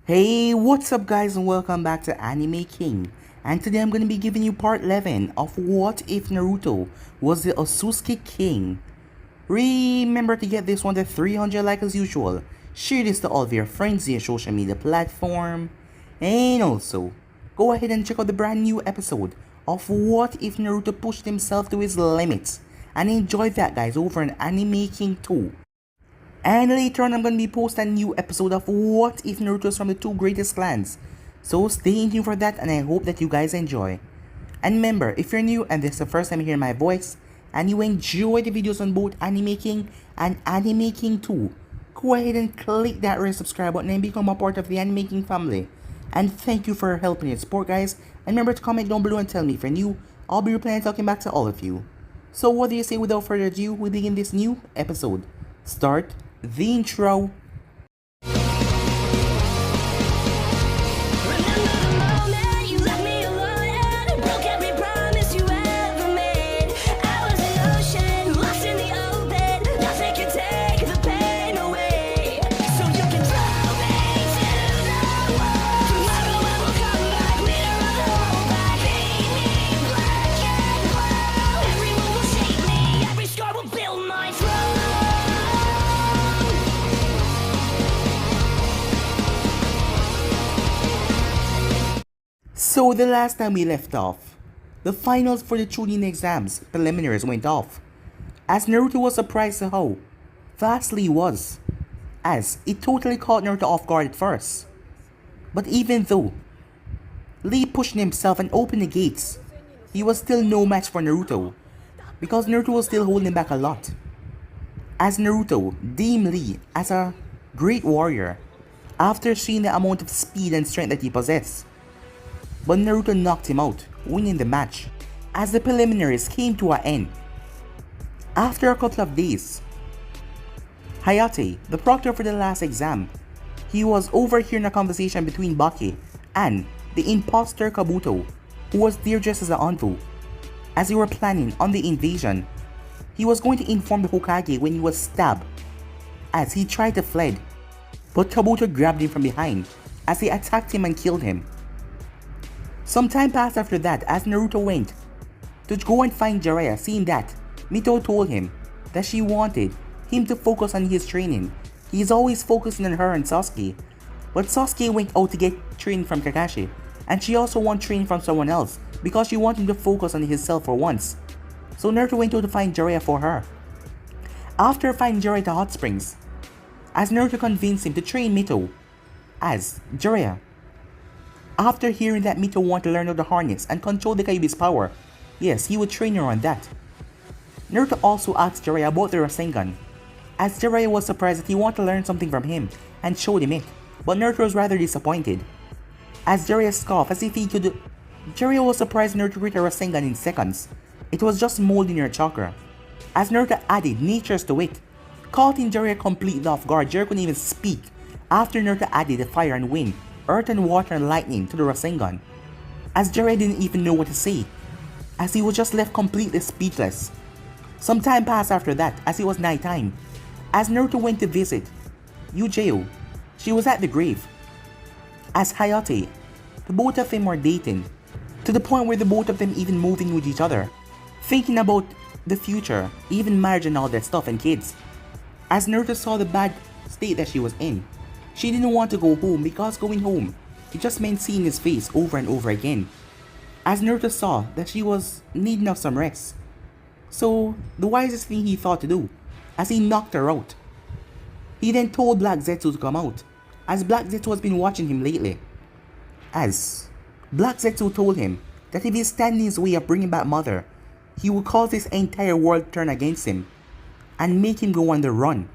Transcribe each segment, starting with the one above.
Hey, what's up guys and welcome back to Anime King. And today I'm going to be giving you part 11 of What If Naruto Was the Otsutsuki King. Remember to get this one to 300 like as usual. Share this to all of your friends in your social media platform. And also, go ahead and check out the brand new episode of What If Naruto Pushed Himself to His Limits. And enjoy that guys over on Anime King 2. And later on, I'm going to be posting a new episode of What If Naruto's from the two greatest clans. So stay tuned for that and I hope that you guys enjoy. And remember, if you're new and this is the first time hearing my voice, and you enjoy the videos on both Anime King and Anime King 2, go ahead and click that red subscribe button and become a part of the Anime King family. And thank you for helping and support guys. And remember to comment down below and tell me if you're new. I'll be replying and talking back to all of you. So what do you say without further ado, we begin this new episode. Start the intro. So the last time we left off, the finals for the Chunin exams preliminaries went off, as Naruto was surprised at how fast Lee was, as it totally caught Naruto off guard at first. But even though Lee pushed himself and opened the gates, he was still no match for Naruto, because Naruto was still holding back a lot, as Naruto deemed Lee as a great warrior after seeing the amount of speed and strength that he possessed. But Naruto knocked him out, winning the match, as the preliminaries came to an end. After a couple of days, Hayate, the proctor for the last exam, he was overhearing a conversation between Baki and the imposter Kabuto, who was there just as an envoy. As they were planning on the invasion, he was going to inform the Hokage when he was stabbed, as he tried to flee, but Kabuto grabbed him from behind as he attacked him and killed him. Some time passed after that as Naruto went to go and find Jiraiya, seeing that Mito told him that she wanted him to focus on his training. He is always focusing on her and Sasuke, but Sasuke went out to get training from Kakashi, and she also wants training from someone else because she wanted him to focus on himself for once. So Naruto went out to find Jiraiya for her. After finding Jiraiya at the hot springs, as Naruto convinced him to train Mito as Jiraiya. After hearing that Mito wanted to learn how to harness and control the Kyuubi's power, yes, he would train her on that. Naruto also asked Jiraiya about the Rasengan, as Jiraiya was surprised that he wanted to learn something from him and showed him it, but Naruto was rather disappointed, as Jiraiya scoffed as if he could. Jiraiya was surprised Naruto read her Rasengan in seconds. It was just molding her chakra, as Naruto added natures to it, caught Jiraiya completely off guard. Jiraiya couldn't even speak after Naruto added the fire and wind, earth and water and lightning to the Rasengan, as Jiraiya didn't even know what to say, as he was just left completely speechless. Some time passed after that as it was night time, as Naruto went to visit Yujeo. She was at the grave, as Hayate, the both of them were dating, to the point where the both of them even moving with each other, thinking about the future, even marriage and all that stuff and kids. As Naruto saw the bad state that she was in, she didn't want to go home because going home, it just meant seeing his face over and over again. As Naruto saw that she was needing of some rest. So, the wisest thing he thought to do, as he knocked her out. He then told Black Zetsu to come out, as Black Zetsu has been watching him lately. As Black Zetsu told him that if he stands in his way of bringing back Mother, he will cause this entire world to turn against him, and make him go on the run,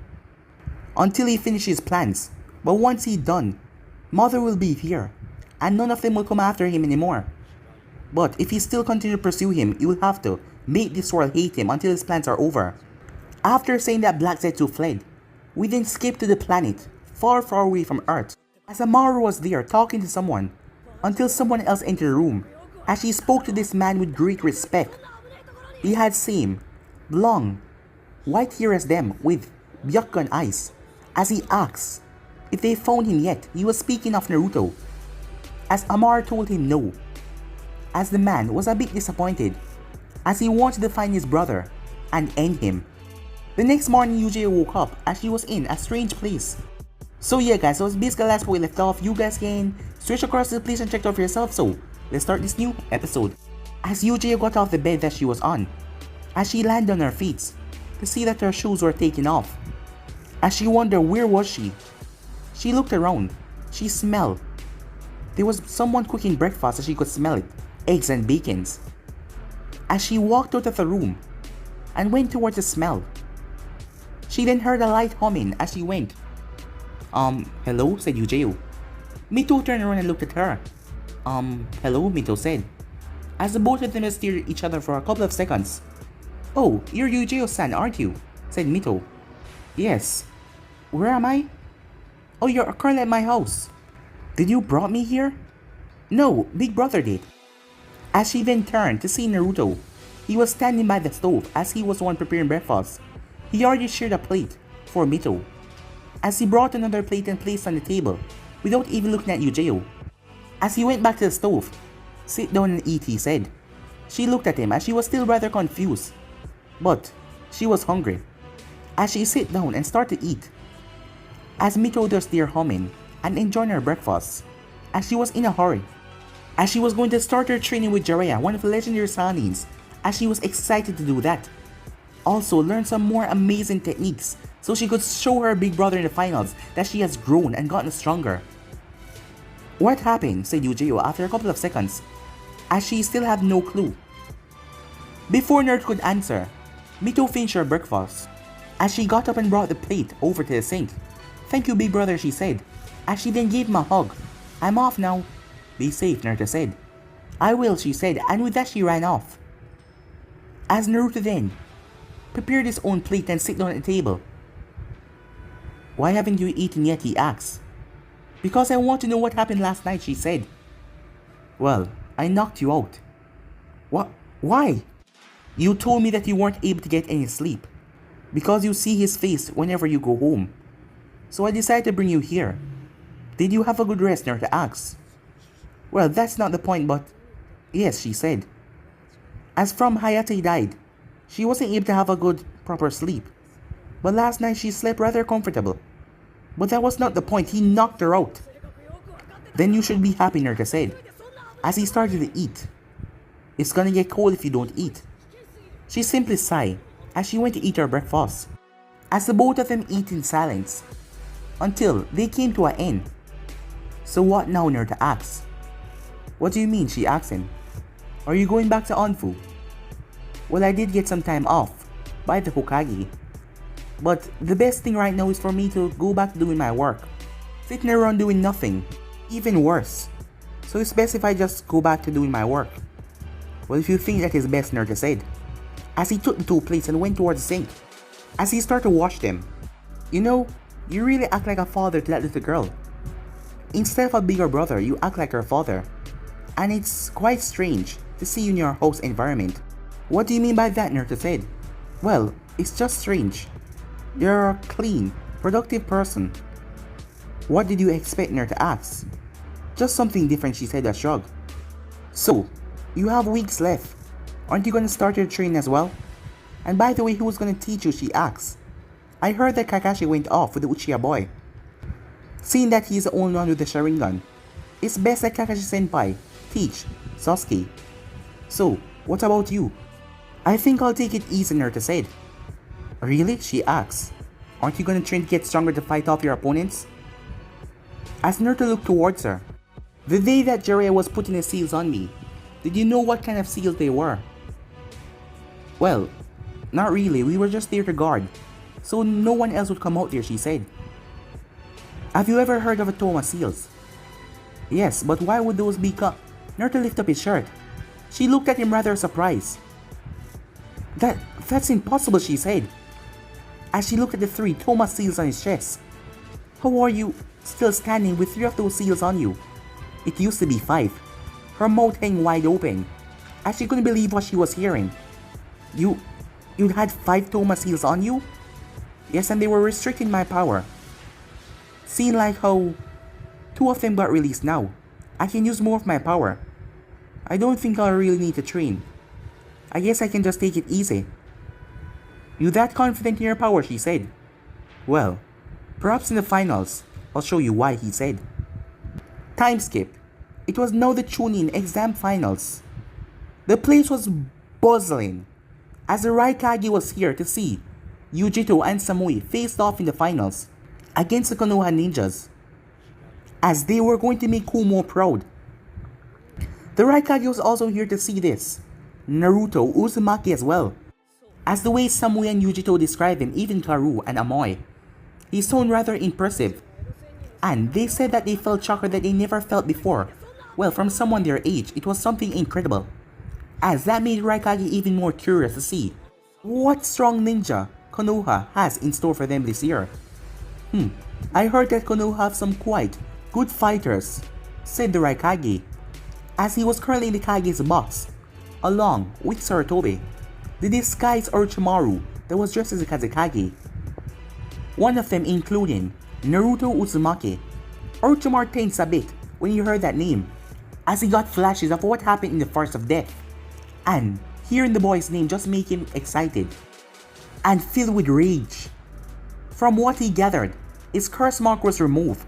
until he finishes his plans. But once he's done, Mother will be here, and none of them will come after him anymore. But if he still continue to pursue him, he will have to make this world hate him until his plans are over. After saying that Black Zetsu fled, we then skip to the planet, far far away from Earth, as Amaru was there talking to someone, until someone else entered the room, as she spoke to this man with great respect. He had same, long, white hair as them with Byakugan eyes, as he asked if they found him yet. He was speaking of Naruto. As Amar told him no, as the man was a bit disappointed, as he wanted to find his brother and end him. The next morning, UJ woke up as she was in a strange place. So yeah guys, so it's basically the last where we left off. You guys can switch across to the place and check it out for yourself. So let's start this new episode. As UJ got off the bed that she was on, as she landed on her feet to see that her shoes were taken off. As she wondered where was she looked around. She smelled. There was someone cooking breakfast as she could smell it. Eggs and bacons. As she walked out of the room and went towards the smell, she then heard a light humming as she went. Hello, said Yujeo. Mito turned around and looked at her. Hello, Mito said, as the both of them stared at each other for a couple of seconds. Oh, you're Yujeo-san, aren't you? Said Mito. Yes. Where am I? Oh, you're currently at my house. Did you brought me here? No, Big Brother did. As she then turned to see Naruto, he was standing by the stove as he was the one preparing breakfast. He already shared a plate for Mito, as he brought another plate and placed on the table without even looking at Yujeo. As he went back to the stove, sit down and eat, he said. She looked at him as she was still rather confused, but she was hungry. As she sat down and started to eat, as Mito just there humming and enjoying her breakfast, as she was in a hurry, as she was going to start her training with Jiraiya, one of the legendary Saiyans, as she was excited to do that. Also learn some more amazing techniques so she could show her big brother in the finals that she has grown and gotten stronger. What happened? Said Yujeo after a couple of seconds, as she still had no clue. Before Nerd could answer, Mito finished her breakfast, as she got up and brought the plate over to the sink. Thank you, big brother, she said, as she then gave him a hug. I'm off now. Be safe, Naruto said. I will, she said, and with that she ran off. As Naruto then prepared his own plate and sat down at the table. Why haven't you eaten yet? He asked. Because I want to know what happened last night, she said. Well, I knocked you out. What? Why? You told me that you weren't able to get any sleep, because you see his face whenever you go home. So I decided to bring you here. Did you have a good rest? Naruto asked. Well, that's not the point, but yes, she said. As from Hayate died, she wasn't able to have a good, proper sleep. But last night she slept rather comfortable. But that was not the point, he knocked her out. Then you should be happy, Naruto said, as he started to eat. It's gonna get cold if you don't eat. She simply sighed as she went to eat her breakfast, as the both of them eat in silence, until they came to an end. So what now? Naruto asked. What do you mean? She asked him. Are you going back to Anfu? Well, I did get some time off by the Hokage, but the best thing right now is for me to go back to doing my work. Sitting around doing nothing, even worse. So it's best if I just go back to doing my work. Well, if you think that is best, Naruto said, as he took the two plates and went towards the sink, as he started to wash them. You know, you really act like a father to that little girl. Instead of a bigger brother, you act like her father. And it's quite strange to see you in your house environment. What do you mean by that? Naruto said. Well, it's just strange. You're a clean, productive person. What did you expect? Naruto asked. Just something different, she said with a shrug. So, you have weeks left. Aren't you going to start your training as well? And by the way, who's going to teach you? She asked. I heard that Kakashi went off with the Uchiha boy. Seeing that he is the only one with the Sharingan, it's best that Kakashi-senpai teach Sasuke. So, what about you? I think I'll take it easy, Naruto said. Really? She asked. Aren't you going to train to get stronger to fight off your opponents? As Naruto looked towards her. The day that Jiraiya was putting his seals on me, did you know what kind of seals they were? Well, not really, we were just there to guard, so no one else would come out there, she said. Have you ever heard of Atoma seals? Yes, but why would those be Naruto lifted up his shirt. She looked at him rather surprised. That's impossible, she said, as she looked at the 3 Toma seals on his chest. How are you still standing with 3 of those seals on you? It used to be 5. Her mouth hanging wide open, as she couldn't believe what she was hearing. You had 5 Toma seals on you? Yes, and they were restricting my power. Seeing like how two of them got released now, I can use more of my power. I don't think I'll really need to train. I guess I can just take it easy. You that confident in your power, she said. Well, perhaps in the finals, I'll show you why, he said. Time skip. It was now the Chunin exam finals. The place was buzzing as the Raikage was here to see Yujito and Samui faced off in the finals against the Konoha ninjas, as they were going to make Kumo proud. The Raikage was also here to see this, Naruto, Uzumaki as well, as the way Samui and Yujito described him, even Karu and Amoy. He sounded rather impressive, and they said that they felt chakra that they never felt before. Well, from someone their age, it was something incredible, as that made Raikage even more curious to see what strong ninja Konoha has in store for them this year. I heard that Konoha have some quite good fighters, said the Raikage, as he was currently in the Kage's box, along with Sarutobi, the disguised Orochimaru that was dressed as a Kazekage. One of them including Naruto Uzumaki. Orochimaru tensed a bit when he heard that name, as he got flashes of what happened in the Forest of Death, and hearing the boy's name just made him excited and filled with rage. From what he gathered, his curse mark was removed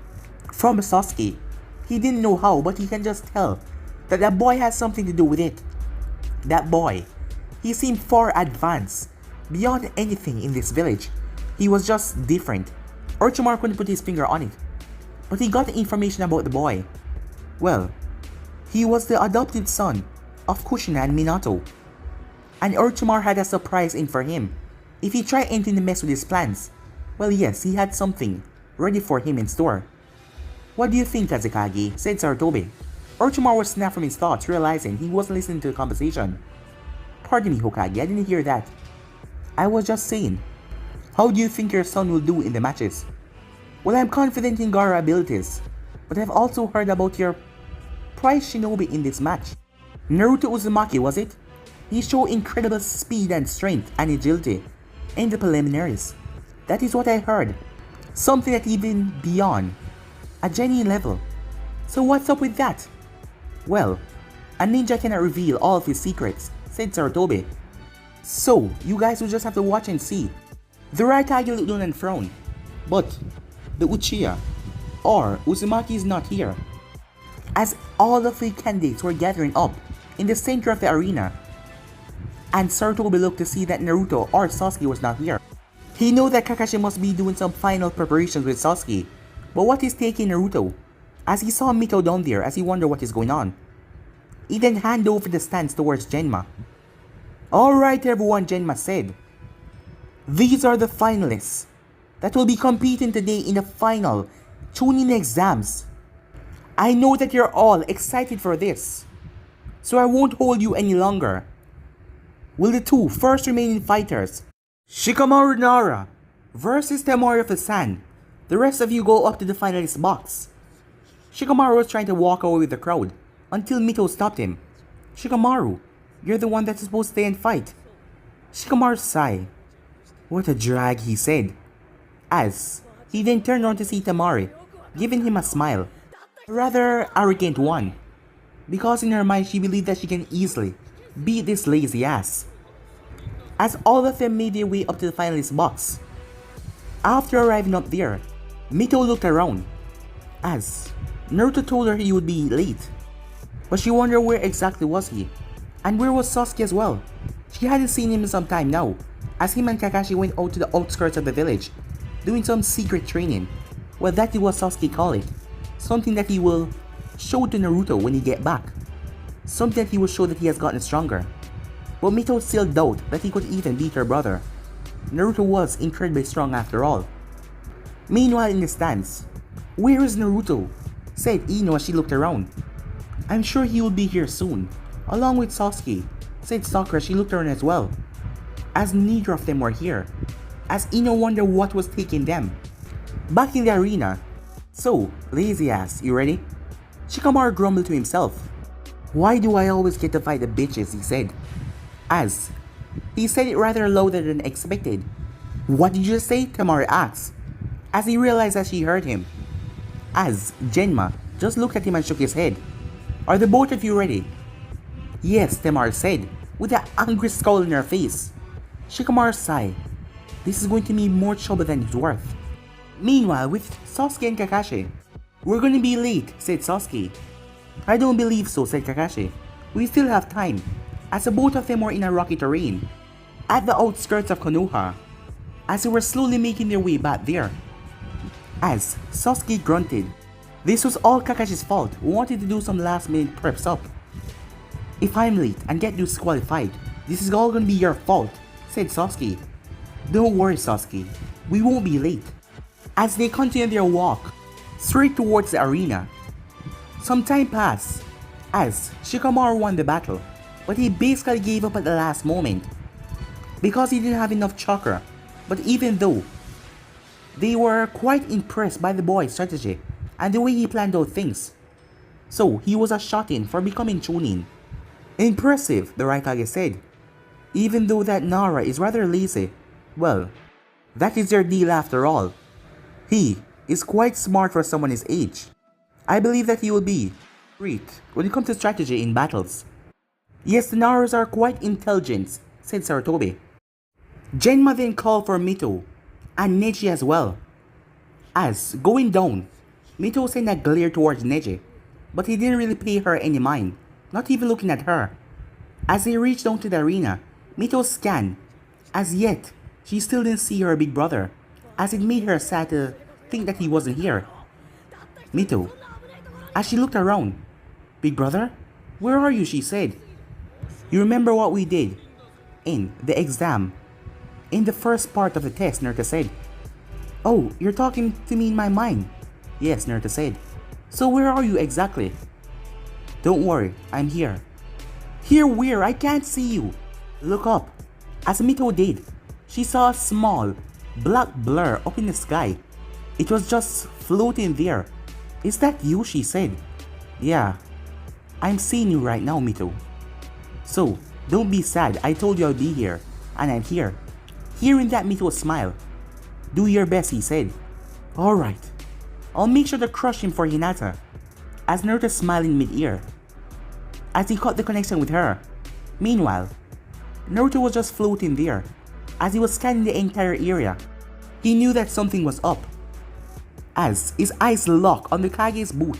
from Sasuke. He didn't know how, but he can just tell that that boy has something to do with it. That boy, he seemed far advanced, beyond anything in this village. He was just different. Orochimaru couldn't put his finger on it, but he got the information about the boy. Well, he was the adopted son of Kushina and Minato, and Orochimaru had a surprise in for him if he tried anything to mess with his plans. Well, yes, he had something ready for him in store. What do you think, Kazekage? Said Sarutobi. Orochimaru was snapped from his thoughts, realizing he wasn't listening to the conversation. Pardon me, Hokage, I didn't hear that. I was just saying, how do you think your son will do in the matches? Well, I'm confident in Gaara abilities, but I've also heard about your prize shinobi in this match. Naruto Uzumaki, was it? He showed incredible speed and strength and agility in the preliminaries. That is what I heard. Something that even beyond a genuine level. So what's up with that? Well, a ninja cannot reveal all of his secrets, said Sarutobi. So, you guys will just have to watch and see. The Raikage looked down and frowned, but the Uchiha, or Uzumaki, is not here, as all of the candidates were gathering up in the center of the arena, and Sarutobi looked to see that Naruto or Sasuke was not here. He knew that Kakashi must be doing some final preparations with Sasuke, but what is taking Naruto? As he saw Mito down there, as he wondered what is going on. He then handed over the stands towards Genma. Alright everyone, Genma said. These are the finalists that will be competing today in the final Chunin exams. I know that you're all excited for this, so I won't hold you any longer. Will the two first remaining fighters, Shikamaru Nara versus Temari of the Sand, the rest of you go up to the finalist box. Shikamaru was trying to walk away with the crowd until Mito stopped him. Shikamaru, you're the one that's supposed to stay and fight. Shikamaru sighed. What a drag, he said, as he then turned around to see Temari, giving him a smile. A rather arrogant one, because in her mind she believed that she can easily beat this lazy ass. As all of them made their way up to the finalist box. After arriving up there, Mito looked around, as Naruto told her he would be late, but she wondered where exactly was he, and where was Sasuke as well. She hadn't seen him in some time now, as him and Kakashi went out to the outskirts of the village, doing some secret training. Well, that is what Sasuke called it, something that he will show to Naruto when he get back, something that he will show that he has gotten stronger. But Mito still doubted that he could even beat her brother. Naruto was incredibly strong after all. Meanwhile in the stands, where is Naruto? Said Ino as she looked around. I'm sure he will be here soon, along with Sasuke, said Sakura as she looked around as well, as neither of them were here, as Ino wondered what was taking them. Back in the arena. So, lazy ass, you ready? Shikamaru grumbled to himself. Why do I always get to fight the bitches, he said, as he said it rather louder than expected. What did you say? Temari asked, as he realized that she heard him. As Genma just looked at him and shook his head. Are the both of you ready? Yes, Temar said, with an angry scowl in her face. Shikamaru sighed. This is going to be more trouble than it's worth. Meanwhile, with Sasuke and Kakashi. We're gonna be late, said Sasuke. I don't believe so, said Kakashi. We still have time, as the both of them were in a rocky terrain, at the outskirts of Konoha, as they were slowly making their way back there. As Sasuke grunted, this was all Kakashi's fault, who wanted to do some last minute preps up. If I'm late and get disqualified, this is all gonna be your fault, said Sasuke. Don't worry, Sasuke, we won't be late. As they continued their walk, straight towards the arena. Some time passed, as Shikamaru won the battle, but he basically gave up at the last moment, because he didn't have enough chakra. But even though, they were quite impressed by the boy's strategy, and the way he planned out things. So he was a shot-in for becoming Chunin. Impressive, the Raikage said. Even though that Nara is rather lazy, well, that is their deal after all. He is quite smart for someone his age. I believe that he will be great when it comes to strategy in battles. Yes, the Naras are quite intelligent, said Sarutobi. Genma then called for Mito, and Neji as well. As, going down, Mito sent a glare towards Neji, but he didn't really pay her any mind, not even looking at her. As they reached down to the arena, Mito scanned. As yet, she still didn't see her big brother, as it made her sad to think that he wasn't here. Mito, as she looked around, Big brother, where are you? She said. You remember what we did in the exam, in the first part of the test, Naruto said. Oh, you're talking to me in my mind. Yes, Naruto said. So where are you exactly? Don't worry, I'm here. Here where? I can't see you. Look up. As Mito did, she saw a small, black blur up in the sky. It was just floating there. Is that you? She said. Yeah, I'm seeing you right now, Mito. So, don't be sad, I told you I'll be here, and I'm here. Hearing that, Mito smiled. Do your best, he said. Alright, I'll make sure to crush him for Hinata. As Naruto smiled in mid-ear, as he caught the connection with her. Meanwhile, Naruto was just floating there, as he was scanning the entire area. He knew that something was up, as his eyes locked on the Kage's boot.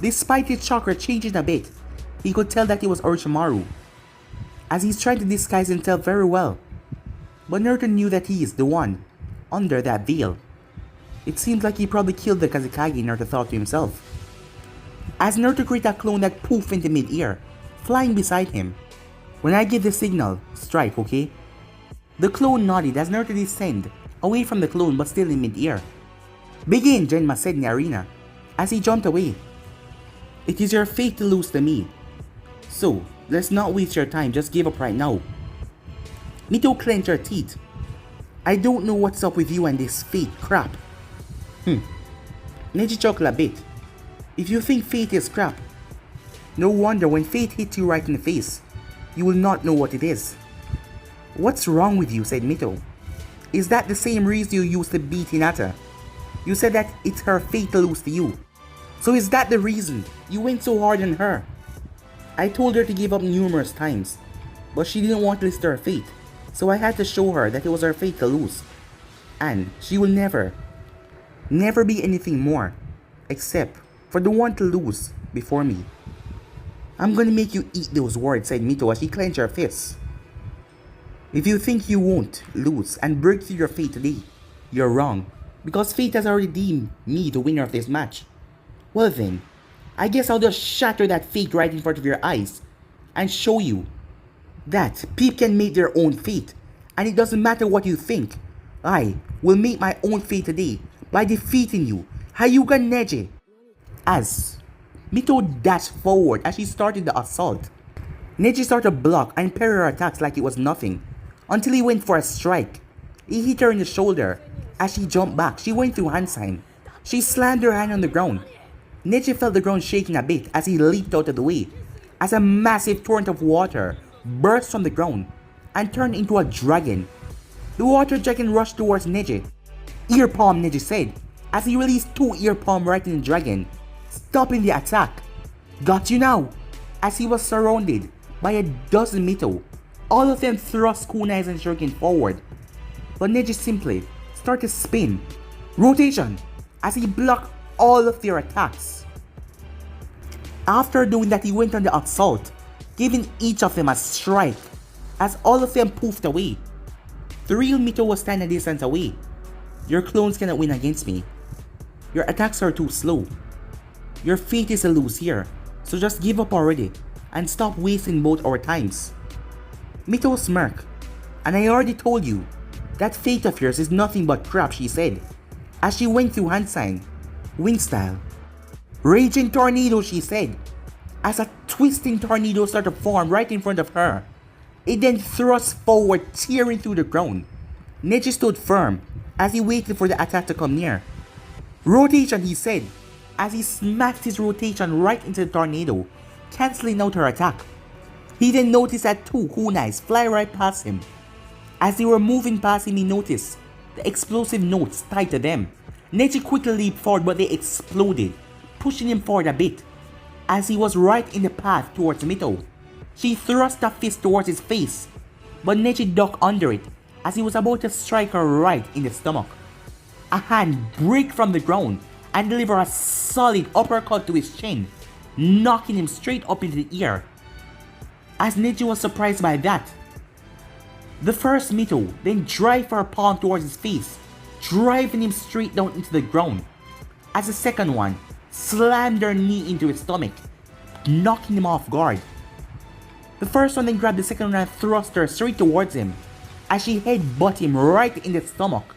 Despite his chakra changing a bit, he could tell that it was Orochimaru, as he's trying to disguise himself very well. But Naruto knew that he is the one under that veil. It seems like he probably killed the Kazekage, Naruto thought to himself. As Naruto created a clone that poofed into mid-air, flying beside him. When I give the signal, strike, okay? The clone nodded as Naruto descended away from the clone but still in mid-air. Begin, Genma said in the arena, as he jumped away. It is your fate to lose to me. So, let's not waste your time, just give up right now. Mito clenched her teeth. I don't know what's up with you and this fate crap. Neji chuckled a bit. If you think fate is crap, no wonder when fate hits you right in the face, you will not know what it is. What's wrong with you? Said Mito. Is that the same reason you used to beat Hinata? You said that it's her fate to lose to you. So is that the reason you went so hard on her? I told her to give up numerous times, but she didn't want to listen to her fate, so I had to show her that it was her fate to lose. And she will never be anything more, except for the one to lose before me. I'm gonna make you eat those words, said Mito as she clenched her fists. If you think you won't lose and break through your fate today, you're wrong, because fate has already deemed me the winner of this match. Well then, I guess I'll just shatter that fate right in front of your eyes and show you that people can make their own fate, and it doesn't matter what you think. I will make my own fate today by defeating you, Hyuga Neji. As Mito dashed forward as she started the assault, Neji started to block and parry her attacks like it was nothing, until he went for a strike. He hit her in the shoulder. As she jumped back, she went through hand sign. She slammed her hand on the ground. Neji felt the ground shaking a bit as he leaped out of the way, as a massive torrent of water burst from the ground and turned into a dragon. The water dragon rushed towards Neji. Ear palm, Neji said, as he released 2 ear palm right in the dragon, stopping the attack. Got you now! As he was surrounded by a dozen Mito, all of them thrust kunais and shuriken forward. But Neji simply started to spin, rotation, as he blocked all of their attacks. After doing that, he went on the assault, giving each of them a strike, as all of them poofed away. The real Mito was standing a distance away. Your clones cannot win against me. Your attacks are too slow. Your fate is to lose here, so just give up already and stop wasting both our times. Mito smirked, and I already told you, that fate of yours is nothing but crap, she said, as she went through hand sign, wing style. Raging tornado, she said, as a twisting tornado started to form right in front of her. It then thrust forward, tearing through the ground. Neji stood firm as he waited for the attack to come near. Rotation, he said, as he smacked his rotation right into the tornado, cancelling out her attack. He then noticed that 2 kunais fly right past him. As they were moving past him, he noticed the explosive notes tied to them. Neji quickly leaped forward, but they exploded, pushing him forward a bit, as he was right in the path towards Mito. She thrust a fist towards his face, but Neji ducked under it as he was about to strike her right in the stomach. A hand break from the ground and deliver a solid uppercut to his chin, knocking him straight up into the air. As Neji was surprised by that, the first Mito then drive her palm towards his face, driving him straight down into the ground, as the second one slammed her knee into his stomach, knocking him off guard. The first one then grabbed the second one and thrust her straight towards him, as she headbutted him right in the stomach,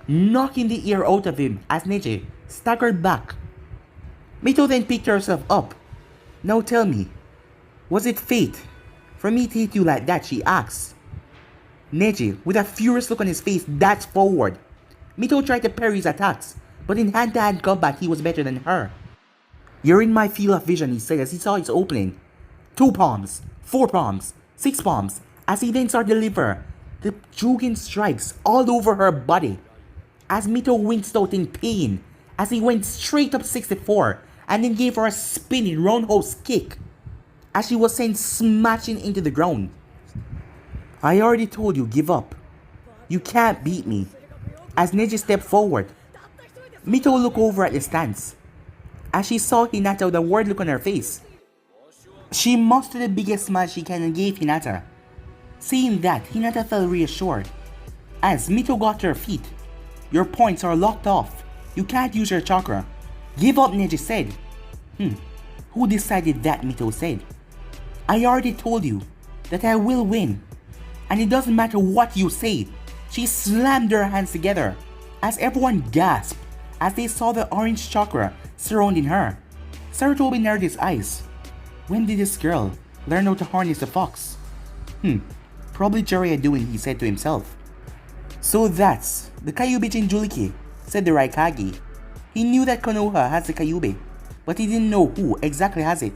knocking the air out of him as Neji staggered back. Mito then picked herself up. Now tell me, was it fate for me to hit you like that, she asked. Neji, with a furious look on his face, dashed forward. Mito tried to parry his attacks, but in hand-to-hand combat he was better than her. You're in my field of vision, he said as he saw his opening. 2 palms, 4 palms, 6 palms, as he then started to deliver the Jugen strikes all over her body. As Mito winced out in pain, as he went straight up 64 and then gave her a spinning roundhouse kick, as she was sent smashing into the ground. I already told you, give up. You can't beat me. As Neji stepped forward, Mito looked over at the stance, as she saw Hinata with a worried look on her face. She mustered the biggest smile she can and gave Hinata. Seeing that, Hinata felt reassured. As Mito got to her feet, your points are locked off. You can't use your chakra. Give up, Neji said. Who decided that, Mito said. I already told you that I will win. And it doesn't matter what you say. She slammed her hands together as everyone gasped as they saw the orange chakra surrounding her. Sarutobi narrowed his eyes. When did this girl learn how to harness the fox? Probably Jiraiya doing, he said to himself. So that's the Kyuubi Jinchuriki, said the Raikage. He knew that Konoha has the Kyuubi, but he didn't know who exactly has it.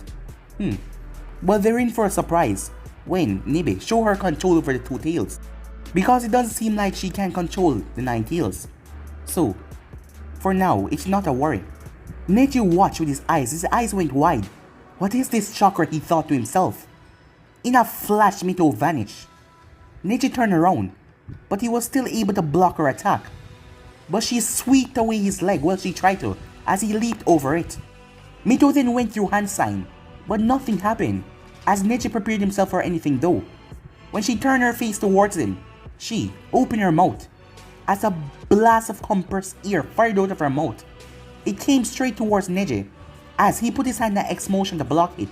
Well, they're in for a surprise when Nibe show her control over the 2 tails, because it doesn't seem like she can control the 9 tails. So, for now, it's not a worry. Neji watched with his eyes went wide. What is this chakra, he thought to himself. In a flash, Mito vanished. Neji turned around, but he was still able to block her attack. But she swept away his leg while she tried to, as he leaped over it. Mito then went through hand sign, but nothing happened, as Neji prepared himself for anything though. When she turned her face towards him, she opened her mouth, as a blast of compressed air fired out of her mouth. It came straight towards Neji. As he put his hand in an X motion to block it,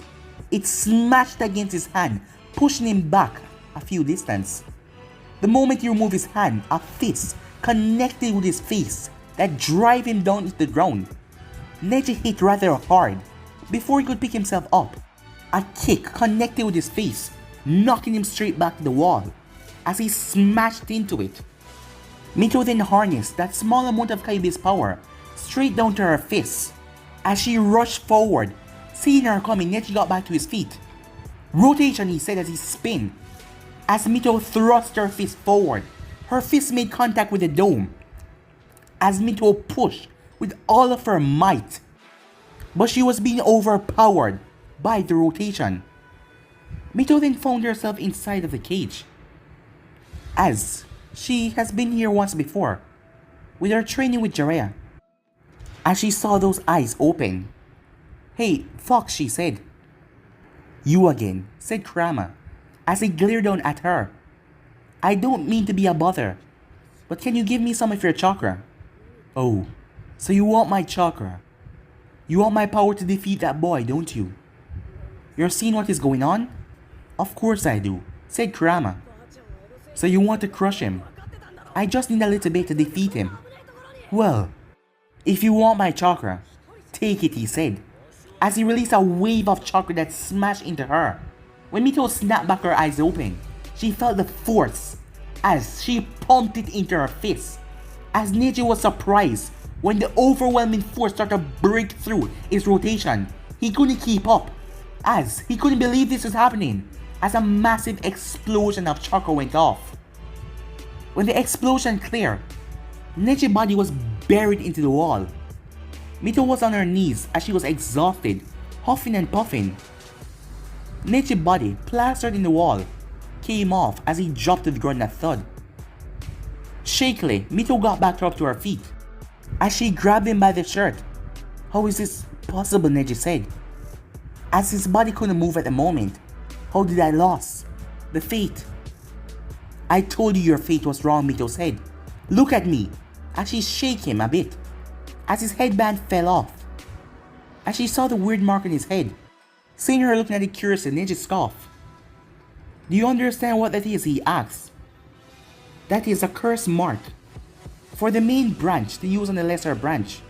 it smashed against his hand, pushing him back a few distance. The moment he removed his hand, a fist connected with his face that drive him down into the ground. Neji hit rather hard before he could pick himself up. A kick connected with his face, knocking him straight back to the wall as he smashed into it. Mito then harnessed that small amount of Kyuubi's power straight down to her fist. As she rushed forward, seeing her coming, Neji got back to his feet. Rotation, he said as he spun. As Mito thrust her fist forward, her fist made contact with the dome. As Mito pushed with all of her might. But she was being overpowered by the rotation. Mito then found herself inside of the cage, as she has been here once before, with her training with Jiraiya. As she saw those eyes open, "Hey, Fox," she said. "You again," said Kurama, as he glared down at her. "I don't mean to be a bother, but can you give me some of your chakra?" "Oh, so you want my chakra? You want my power to defeat that boy, don't you? You're seeing what is going on?" "Of course I do," said Kurama. "So you want to crush him? I just need a little bit to defeat him." "Well, if you want my chakra, take it," he said, as he released a wave of chakra that smashed into her. When Mito snapped back her eyes open, she felt the force as she pumped it into her fist. As Neji was surprised when the overwhelming force started to break through its rotation, he couldn't keep up, as he couldn't believe this was happening, as a massive explosion of chakra went off. When the explosion cleared, Neji's body was buried into the wall. Mito was on her knees as she was exhausted, huffing and puffing. Neji's body, plastered in the wall, came off as he dropped to the ground in a thud. Shakily, Mito got back up to her feet as she grabbed him by the shirt. "How is this possible?" Neji said, as his body couldn't move at the moment. "How did I lose? The fate." "I told you your fate was wrong," Mito said. "Look at me," as she shook him a bit, as his headband fell off. As she saw the weird mark on his head, seeing her looking at it curiously, Neji scoffed. "Do you understand what that is?" he asked. "That is a curse mark for the main branch to use on the lesser branch.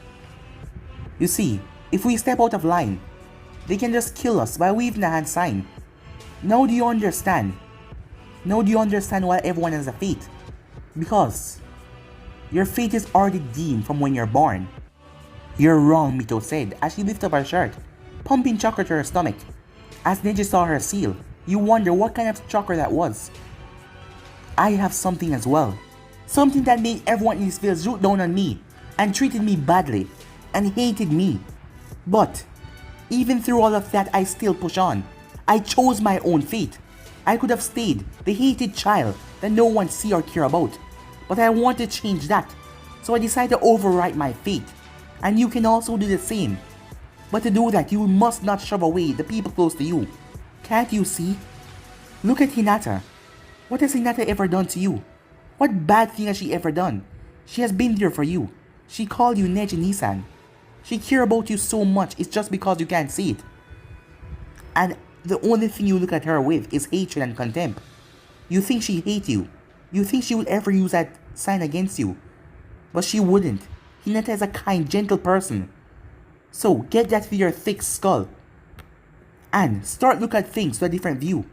You see, if we step out of line, they can just kill us by waving a hand sign. Now do you understand? Now do you understand why everyone has a fate? Because your fate is already deemed from when you're born." "You're wrong," Mito said as she lifted up her shirt, pumping chakra to her stomach. As Neji saw her seal, you wonder what kind of chakra that was. "I have something as well. Something that made everyone in this village look down on me and treated me badly and hated me. But even through all of that, I still push on. I chose my own fate. I could have stayed the hated child that no one see or care about, but I want to change that. So I decided to overwrite my fate. And you can also do the same. But to do that, you must not shove away the people close to you. Can't you see? Look at Hinata. What has Hinata ever done to you? What bad thing has she ever done? She has been there for you. She called you Neji Nisan. She cares about you so much, it's just because you can't see it. And the only thing you look at her with is hatred and contempt. You think she hates you. You think she would ever use that sign against you. But she wouldn't. Hinata is a kind, gentle person. So get that through your thick skull. And start look at things to a different view.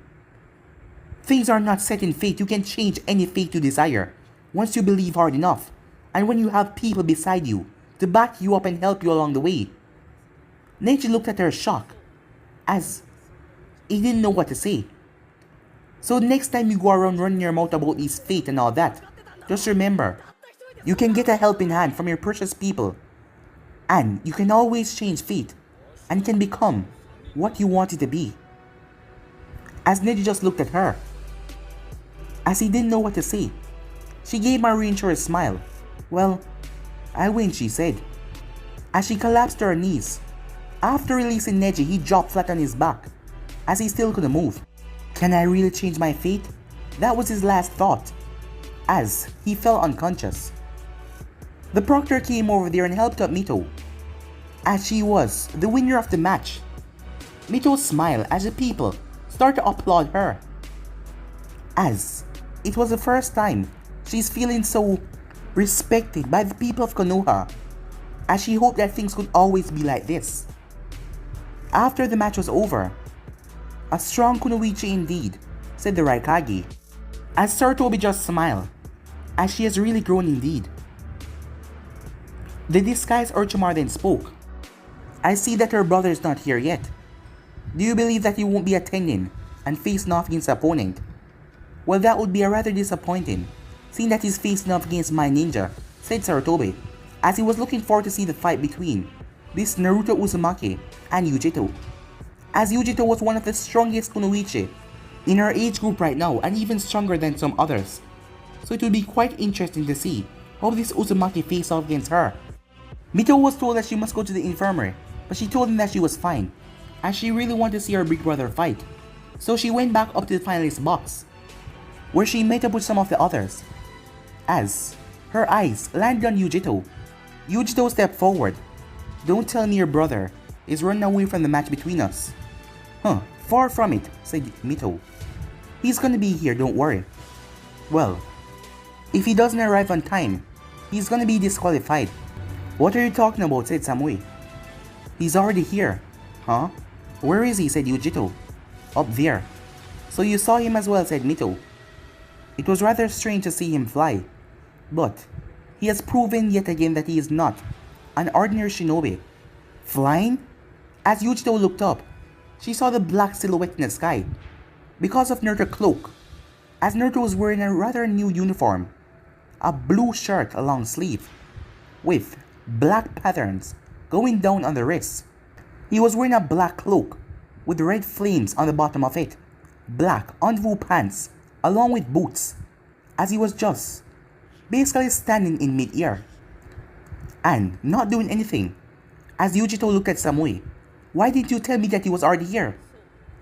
Things are not set in fate. You can change any fate you desire once you believe hard enough, and when you have people beside you to back you up and help you along the way. Neji looked at her shocked, as he didn't know what to say. So next time you go around running your mouth about these fate and all that, just remember, you can get a helping hand from your precious people, and you can always change fate and can become what you want it to be. As Neji just looked at her, as he didn't know what to say, she gave him a reassuring smile. "Well, I win," she said, as she collapsed to her knees. After releasing Neji, he dropped flat on his back, as he still couldn't move. Can I really change my fate? That was his last thought, as he fell unconscious. The proctor came over there and helped up Mito, as she was the winner of the match. Mito smiled as the people started to applaud her, as it was the first time she's feeling so respected by the people of Konoha, as she hoped that things could always be like this. After the match was over, "A strong kunoichi indeed," said the Raikage, as Sarutobi just smiled, as she has really grown indeed. The disguised Orochimaru then spoke. "I see that her brother is not here yet. Do you believe that he won't be attending and facing off against the opponent?" "Well, that would be rather disappointing, seeing that he's facing off against my ninja," said Sarutobi. as he was looking forward to see the fight between this Naruto Uzumaki and Yujito, as Yujito was one of the strongest kunoichi in her age group right now and even stronger than some others. So it would be quite interesting to see how this Uzumaki faced off against her. Mito was told that she must go to the infirmary, but she told him that she was fine, as she really wanted to see her big brother fight. So she went back up to the finalist box, where she met up with some of the others. As her eyes landed on Yujito, Yujito stepped forward. "Don't tell me your brother is running away from the match between us." "Huh, far from it," said Mito. "He's gonna be here, don't worry." "Well, if he doesn't arrive on time, he's gonna be disqualified." "What are you talking about?" said Samui. "He's already here." "Huh? Where is he?" said Yujito. "Up there." "So you saw him as well," said Mito. "It was rather strange to see him fly, but he has proven yet again that he is not an ordinary shinobi." "Flying?" As Yujito looked up, she saw the black silhouette in the sky because of Naruto's cloak, as Naruto was wearing a rather new uniform, a blue shirt, a long sleeve, with black patterns going down on the wrists. He was wearing a black cloak with red flames on the bottom of it, black envelope pants along with boots, as he was just basically standing in mid-air and not doing anything. As Yujito looked at Samui, "Why didn't you tell me that he was already here?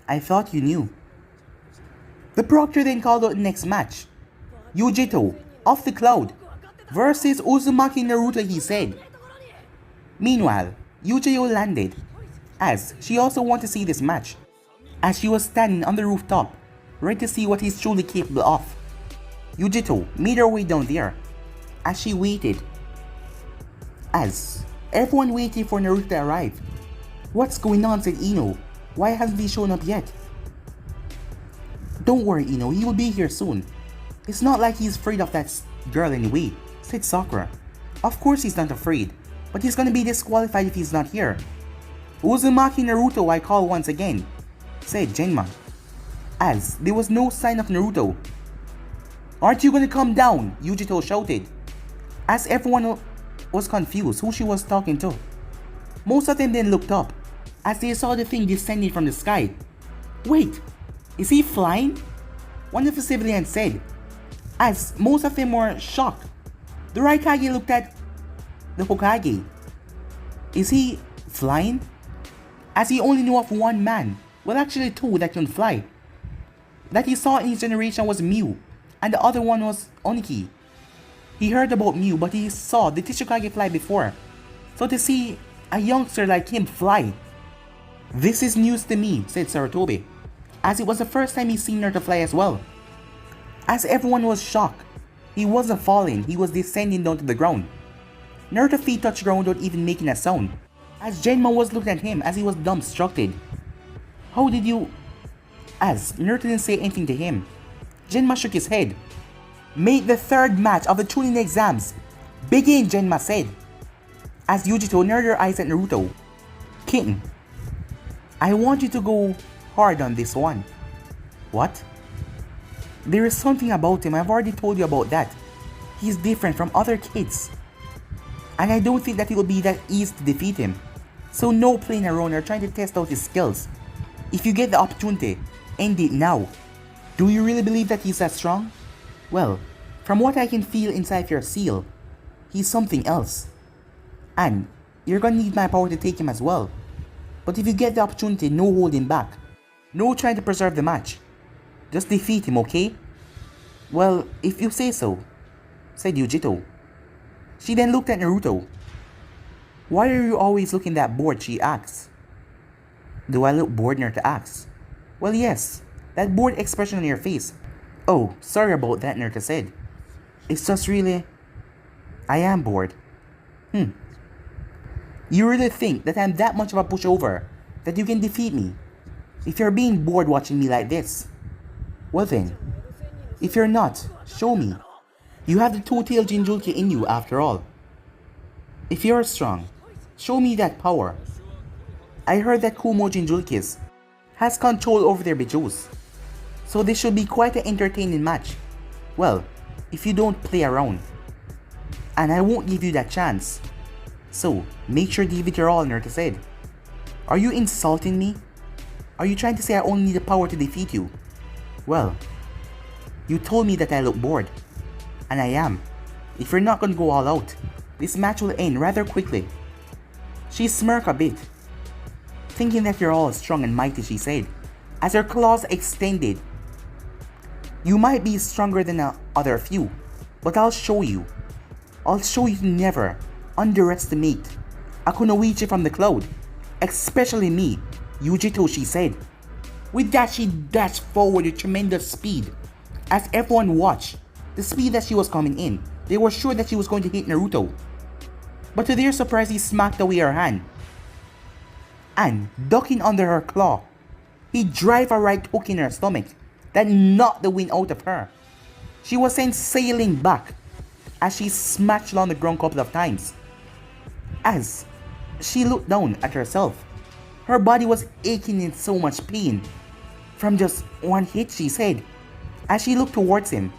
I thought you knew." The proctor then called out the next match. Yujito, off the cloud, versus Uzumaki Naruto, he said. Meanwhile, Yujito landed, as she also wanted to see this match, as she was standing on the rooftop, ready to see what he's truly capable of. Yujito made her way down there, as she waited, as everyone waited for Naruto to arrive. "What's going on?" said Ino. "Why hasn't he shown up yet?" "Don't worry, Ino, he will be here soon. It's not like he's afraid of that girl anyway," said Sakura. "Of course he's not afraid, but he's gonna be disqualified if he's not here." "Uzumaki Naruto, I call once again," said Genma, as there was no sign of Naruto. "Aren't you gonna come down?" Yujito shouted, as everyone was confused who she was talking to. Most of them then looked up, as they saw the thing descending from the sky. "Wait, is he flying?" one of the civilians said, as most of them were shocked. The Raikage looked at the Hokage. "Is he flying?" As he only knew of one man, well actually two, that can fly. That he saw in his generation was Mew, and the other one was Oniki. He heard about Mew, but he saw the Tsuchikage fly before. So to see a youngster like him fly, "This is news to me," said Sarutobi, as it was the first time he's seen Naruto fly as well. As everyone was shocked, he wasn't falling, he was descending down to the ground. Naruto's feet touched ground without even making a sound, as Genma was looking at him as he was dumbstruck. "How did you..." As Naruto didn't say anything to him, Genma shook his head. "Make the third match of the Chunin exams begin," Genma said, as Yujito narrowed her eyes at Naruto. "Kitten, I want you to go hard on this one." "What?" "There is something about him, I've already told you about that. He's different from other kids, and I don't think that it will be that easy to defeat him. So no playing around or trying to test out his skills. If you get the opportunity, end it now." "Do you really believe that he's that strong?" "Well, from what I can feel inside your seal, he's something else. And you're gonna need my power to take him as well. But if you get the opportunity, no holding back. No trying to preserve the match. Just defeat him, okay?" "Well, if you say so," said Yujito. She then looked at Naruto. "Why are you always looking that bored?" she asked. "Do I look bored?" Naruto asked. "Well, yes, that bored expression on your face." "Oh, sorry about that," Naruto said. "It's just really... I am bored." "You really think that I'm that much of a pushover that you can defeat me? If you're being bored watching me like this, well then, if you're not, show me. You have the two-tailed Jinchuriki in you after all. If you're strong, show me that power. I heard that Kumo Jinchurikis has control over their bijous, so this should be quite an entertaining match. Well, if you don't play around. And I won't give you that chance. So, make sure to give it your all, Naruto said. Are you insulting me? Are you trying to say I only need the power to defeat you? Well, you told me that I look bored. And I am. If you're not gonna go all out, this match will end rather quickly. She smirked a bit, thinking that you're all strong and mighty, she said, as her claws extended. You might be stronger than the other few, but I'll show you. I'll show you to never underestimate a kunoichi from the cloud, especially me, Yujito, she said. With that, she dashed forward with tremendous speed. As everyone watched the speed that she was coming in, they were sure that she was going to hit Naruto. But to their surprise, he smacked away her hand. And, ducking under her claw, he drove a right hook in her stomach that knocked the wind out of her. She was sent sailing back as she smashed on the ground a couple of times. As she looked down at herself, her body was aching in so much pain. From just one hit, she said, as she looked towards him.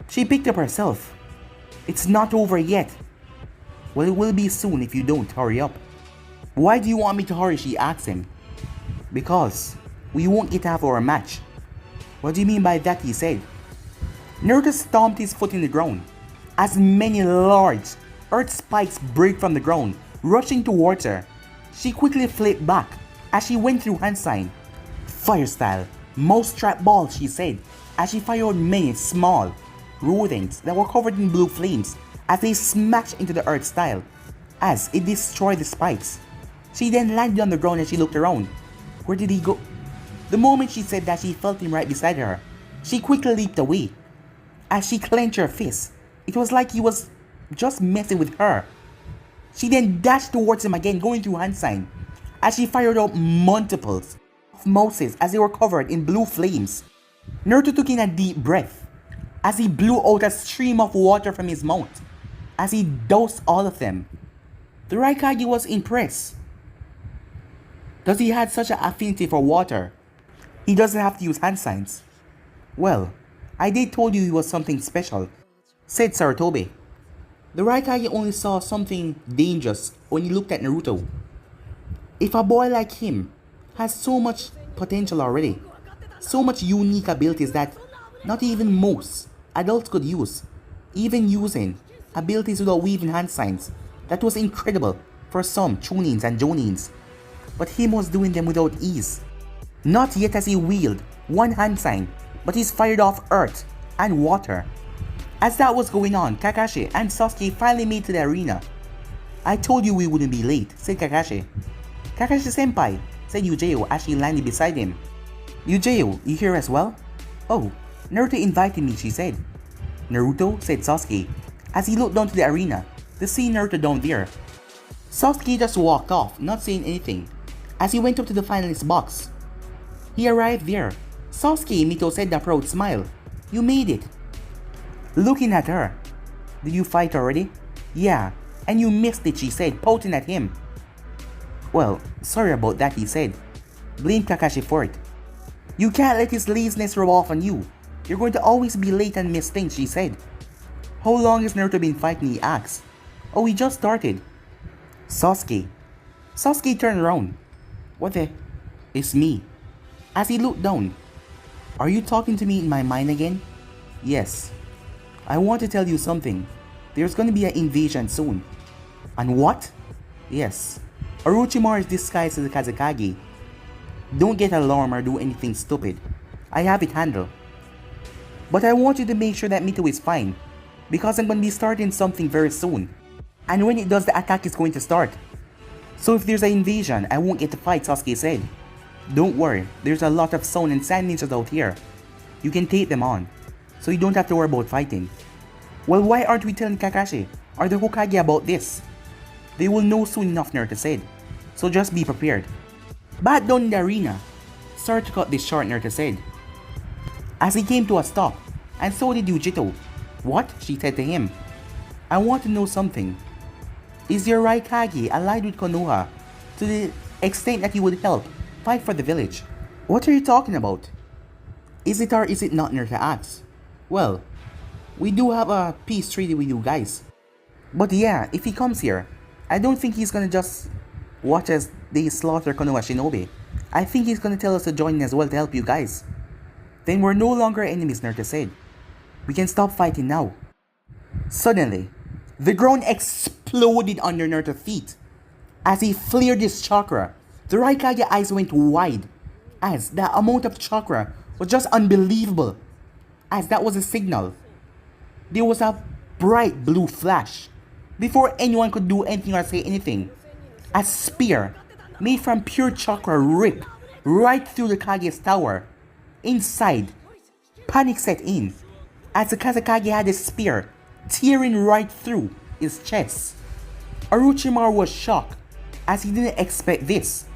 She picked up herself. It's not over yet. Well, it will be soon if you don't hurry up. Why do you want me to hurry? She asked him. Because we won't get half our match. What do you mean by that? He said. Naruto stomped his foot in the ground as many large earth spikes break from the ground, rushing towards her. She quickly flipped back as she went through hand sign. Fire style, mousetrap ball, she said, as she fired many small rodents that were covered in blue flames as they smashed into the earth style as it destroyed the spikes. She then landed on the ground and she looked around. Where did he go? The moment she said that, she felt him right beside her. She quickly leaped away as she clenched her fist. It was like he was just messing with her. She then dashed towards him again, going through hand sign as she fired out multiples of mouses as they were covered in blue flames. Naruto took in a deep breath as he blew out a stream of water from his mouth as he doused all of them. The Raikage was impressed. Does he have such an affinity for water? He doesn't have to use hand signs. Well, I did told you he was something special, said Sarutobi. The Raikage only saw something dangerous when he looked at Naruto. If a boy like him has so much potential already, so much unique abilities that not even most adults could use, even using abilities without weaving hand signs, that was incredible for some Chunins and Jonins. But him was doing them without ease. Not yet as he wielded one hand sign, but he's fired off earth and water. As that was going on, Kakashi and Sasuke finally made to the arena. I told you we wouldn't be late, said Kakashi. Kakashi-senpai, said Yujiro as she landed beside him. Yujiro, you here as well? Oh, Naruto invited me, she said. Naruto, said Sasuke, as he looked down to the arena to see Naruto down there. Sasuke just walked off, not saying anything, as he went up to the finalist box. He arrived there. Sasuke, Mito said with a proud smile. You made it. Looking at her. Did you fight already? Yeah, and you missed it, she said, pouting at him. Well, sorry about that, he said. Blame Kakashi for it. You can't let his laziness rub off on you. You're going to always be late and miss things, she said. How long has Naruto been fighting, he asked. Oh, he just started. Sasuke. Sasuke turned around. What the? It's me. As he looked down. Are you talking to me in my mind again? Yes. I want to tell you something. There's going to be an invasion soon. And what? Yes. Orochimaru is disguised as a Kazekage. Don't get alarmed or do anything stupid. I have it handled. But I want you to make sure that Mito is fine. Because I'm going to be starting something very soon. And when it does, the attack is going to start. So if there's an invasion, I won't get to fight, Sasuke said. Don't worry, there's a lot of Sound and Sand ninjas out here. You can take them on. So you don't have to worry about fighting. Well, why aren't we telling Kakashi or the Hokage about this? They will know soon enough, Naruto said. So just be prepared. Back down in the arena. Sorry to cut this short, Naruto said. As he came to a stop, and so did Yujito. What? She said to him. I want to know something. Is your Raikage allied with Konoha to the extent that he would help fight for the village? What are you talking about? Is it or is it not, Naruto asked. Well, we do have a peace treaty with you guys. But yeah, if he comes here, I don't think he's gonna just watch as they slaughter Konoha Shinobi. I think he's gonna tell us to join in as well to help you guys. Then we're no longer enemies, Naruto said. We can stop fighting now. Suddenly, the ground exploded under Naruto's feet. As he flared his chakra, the Raikage eyes went wide, as the amount of chakra was just unbelievable. As that was a signal. There was a bright blue flash. Before anyone could do anything or say anything, a spear made from pure chakra ripped right through the Kage's tower. Inside, panic set in, as the Kazekage had a spear tearing right through his chest. Orochimaru was shocked, as he didn't expect this.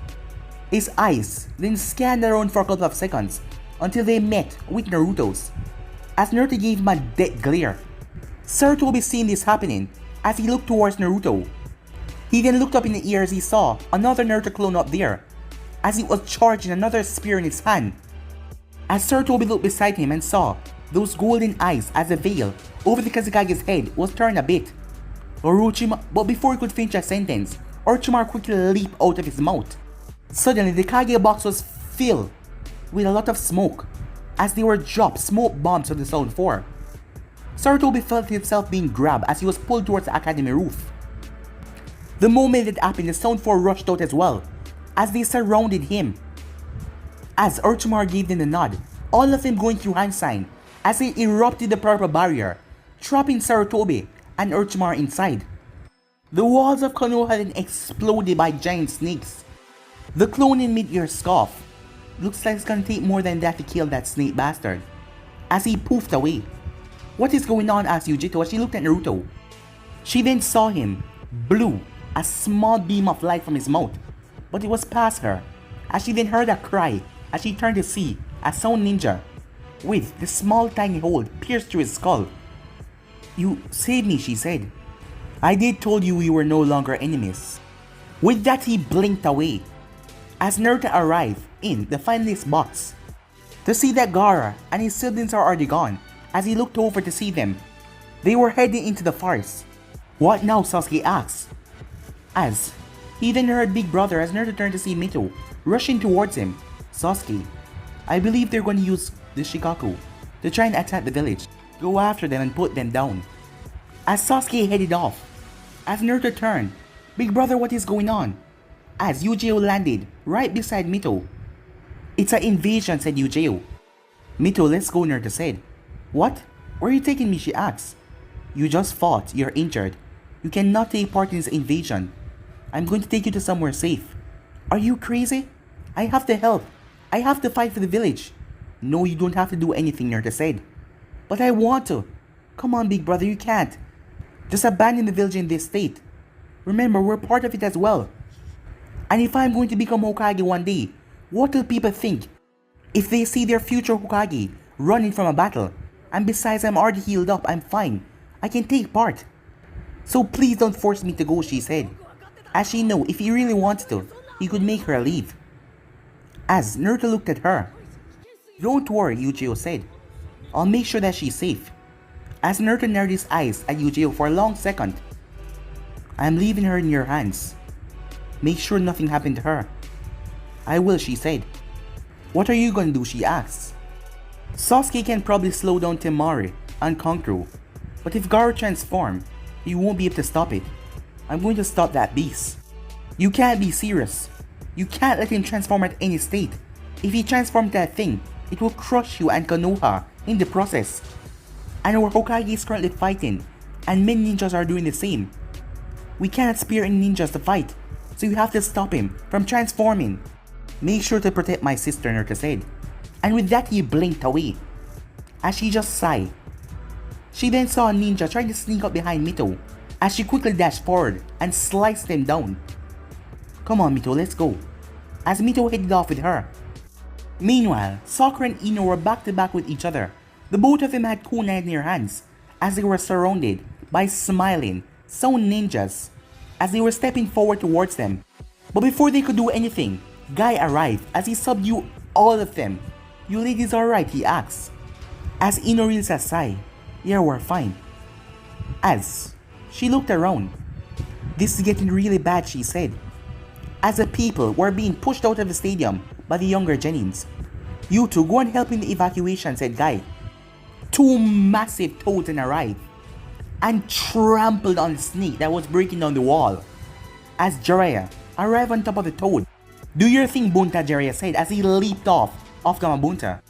His eyes then scanned around for a couple of seconds until they met with Naruto's, as Naruto gave him a dead glare. Sarutobi seen this happening as he looked towards Naruto. He then looked up in the air as he saw another Naruto clone up there, as he was charging another spear in his hand. As Sarutobi looked beside him and saw those golden eyes as a veil over the Kazekage's head was turned a bit. But before he could finish a sentence, Orochimaru quickly leaped out of his mouth. Suddenly, the Kage box was filled with a lot of smoke, as they were dropped smoke bombs from the Sound 4. Sarutobi felt himself being grabbed as he was pulled towards the academy roof. The moment it happened, the Sound 4 rushed out as well, as they surrounded him. As Orochimaru gave them a nod, all of them going through hand sign, as they erupted the purple barrier, trapping Sarutobi and Orochimaru inside. The walls of Konoha then exploded by giant snakes. The clone in mid-air scoffed. Looks like it's gonna take more than that to kill that snake bastard. As he poofed away. What is going on? Asked Yujito as she looked at Naruto. She then saw him blew a small beam of light from his mouth, but it was past her, as she then heard a cry as she turned to see a Sound Ninja with the small tiny hole pierced through his skull. "You saved me," she said. "I did told you we were no longer enemies." With that, he blinked away as Naruto arrived in the finalist box to see that Gaara and his siblings are already gone. As he looked over to see them, they were heading into the forest. "What now?" Sasuke asked. As he then heard Big Brother as Naruto turned to see Mito rushing towards him. "Sasuke, I believe they're going to use the Shikaku to try and attack the village. Go after them and put them down." As Sasuke headed off, as Naruto turned, "Big Brother, what is going on?" As Yujiro landed right beside Mito. "It's an invasion," said Yujiro. "Mito, let's go," Naruto said. "What? Where are you taking me?" she asked. "You just fought. You're injured. You cannot take part in this invasion. I'm going to take you to somewhere safe." "Are you crazy? I have to help. I have to fight for the village." "No, you don't have to do anything," Naruto said. "But I want to." "Come on, Big Brother, you can't. Just abandon the village in this state. Remember, we're part of it as well. And if I'm going to become Hokage one day, what will people think if they see their future Hokage running from a battle? And besides, I'm already healed up. I'm fine. I can take part. So please don't force me to go," she said. As she knew if he really wanted to, he could make her leave. As Naruto looked at her. "Don't worry," Yujiro said. "I'll make sure that she's safe." As Naruto narrowed his eyes at Yujiro for a long second. "I'm leaving her in your hands. Make sure nothing happened to her." "I will," she said. "What are you gonna do?" she asked. "Sasuke can probably slow down Temari and Kankuro, but if Gaara transforms, he won't be able to stop it. I'm going to stop that beast." "You can't be serious. You can't let him transform at any state. If he transforms that thing, it will crush you and Konoha in the process. And our Hokage is currently fighting, and many ninjas are doing the same. We cannot spare any ninjas to fight, so you have to stop him from transforming. Make sure to protect my sister," Naruto said. And with that, he blinked away, as she just sighed. She then saw a ninja trying to sneak up behind Mito, as she quickly dashed forward and sliced him down. "Come on, Mito, let's go," as Mito headed off with her. Meanwhile, Sakura and Ino were back to back with each other. The both of them had kunai in their hands, as they were surrounded by smiling Sound Ninjas, as they were stepping forward towards them. But before they could do anything, Guy arrived as he subdued all of them. "You ladies alright?" he asked. As Ino released a sigh. "Yeah, we're fine." As she looked around, This is getting really bad, she said, as the people were being pushed out of the stadium by the younger Jennings. You two go and help in the evacuation, said Guy. Two massive toads then arrived and trampled on the snake that was breaking down the wall. As Jiraiya arrived on top of the toad. Do your thing, Bunta, Jiraiya said as he leaped off Gamabunta.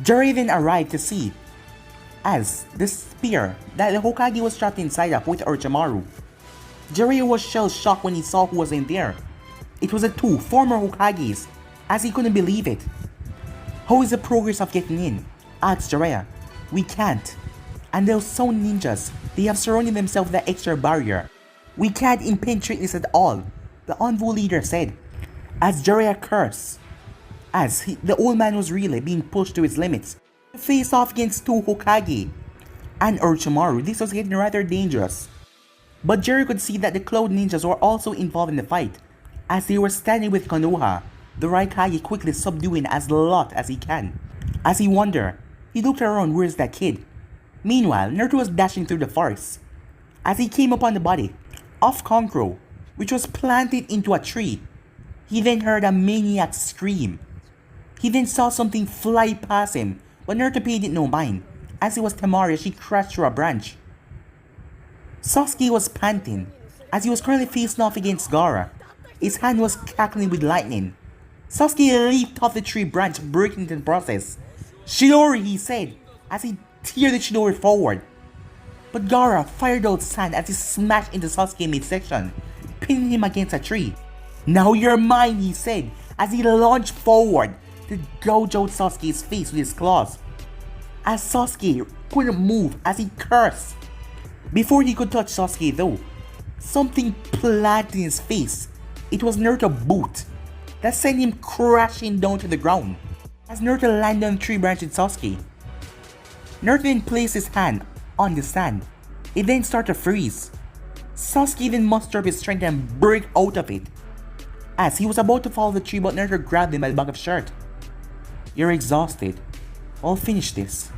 Jiraiya then arrived to see as the spear that the Hokage was trapped inside of with Orochimaru. Jiraiya was shell-shocked when he saw who was in there. It was the two former Hokages, as he couldn't believe it. How is the progress of getting in? Asked Jiraiya. We can't. And those sound ninjas, they have surrounded themselves with that extra barrier. We can't impenetrate this at all, the Envoy leader said, as Jiraiya cursed, as the old man was really being pushed to his limits. To face off against two Hokage and Orochimaru, this was getting rather dangerous. But Jiraiya could see that the Cloud Ninjas were also involved in the fight, as they were standing with Konoha, the Raikage quickly subduing as lot as he can. As he wondered, he looked around, where's that kid? Meanwhile, Naruto was dashing through the forest, as he came upon the body of Kankuro, which was planted into a tree. He then heard a maniac scream. He then saw something fly past him, but Naruto paid it no mind, as it was Temari as she crashed through a branch. Sasuke was panting, as he was currently facing off against Gaara. His hand was cackling with lightning. Sasuke leaped off the tree branch, breaking into the process. Chidori, he said, as he teared the Chidori forward. But Gaara fired out sand as he smashed into Sasuke midsection, pinning him against a tree. Now you're mine, he said, as he launched forward to gouge out Sasuke's face with his claws. As Sasuke couldn't move as he cursed. Before he could touch Sasuke though, something planted in his face. It was Naruto's boot that sent him crashing down to the ground. As Naruto landed on the tree branch with Sasuke, Naruto then placed his hand on the sand. It then started to freeze. Sasuke then mustered up his strength and broke out of it. As he was about to fall off the tree, but Naruto grabbed him by the back of his shirt. You're exhausted. I'll finish this.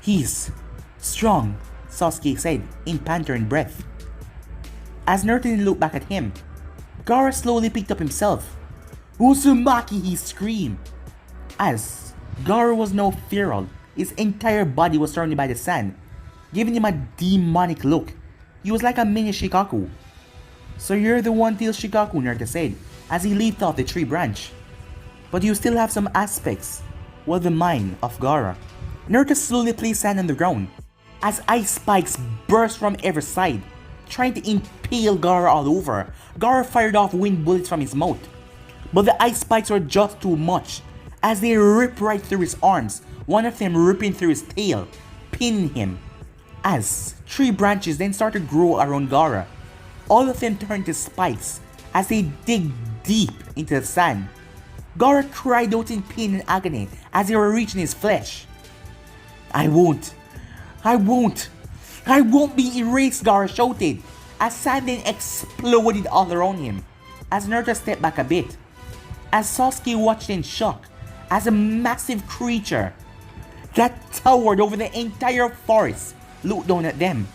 He's strong, Sasuke said in pantering breath. As Naruto then looked back at him, Gaara slowly picked up himself. Uzumaki, he screamed. As Gaara was now feral, his entire body was surrounded by the sand, giving him a demonic look. He was like a mini Shikaku. So you're the one-tailed Shikaku, Naruto said, as he leaped off the tree branch. But you still have some aspects, well, the mind of Gaara. Naruto slowly placed sand on the ground, as ice spikes burst from every side, trying to impale Gaara all over. Gaara fired off wind bullets from his mouth, but the ice spikes were just too much, as they ripped right through his arms, one of them ripping through his tail, pinning him. As tree branches then started to grow around Gaara, all of them turned to spikes as they dig deep into the sand. Gaara cried out in pain and agony as they were reaching his flesh. I won't be erased, Gaara shouted, as sand then exploded all around him, as Naruto stepped back a bit, as Sasuke watched in shock as a massive creature that towered over the entire forest looked down at them.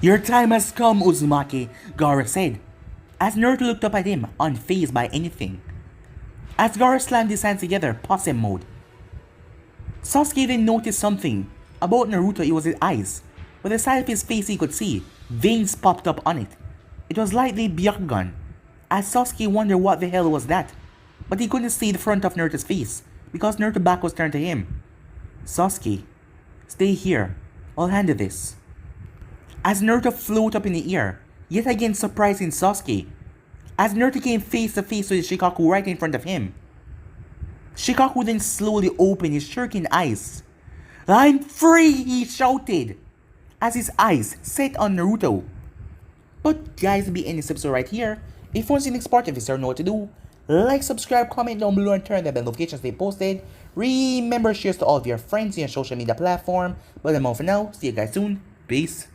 Your time has come, Uzumaki, Gaara said, as Naruto looked up at him, unfazed by anything. As Gaara slammed his hands together, possum mode. Sasuke then noticed something about Naruto. It was his eyes. With the side of his face he could see, veins popped up on it. It was lightly Byakugan, as Sasuke wondered what the hell was that, but he couldn't see the front of Naruto's face, because Naruto's back was turned to him. Sasuke, stay here, I'll handle this. As Naruto floated up in the air, yet again surprising Sasuke, as Naruto came face to face with Shikaku right in front of him. Shikaku then slowly opened his shuriken eyes. I'm free, he shouted, as his eyes set on Naruto. But guys, will be ending this episode right here. If you want to see the next part of this, you know what to do. Like, subscribe, comment down below, and turn on the bell notifications they posted. Remember, share to all of your friends in your social media platform. But I'm all for now. See you guys soon. Peace.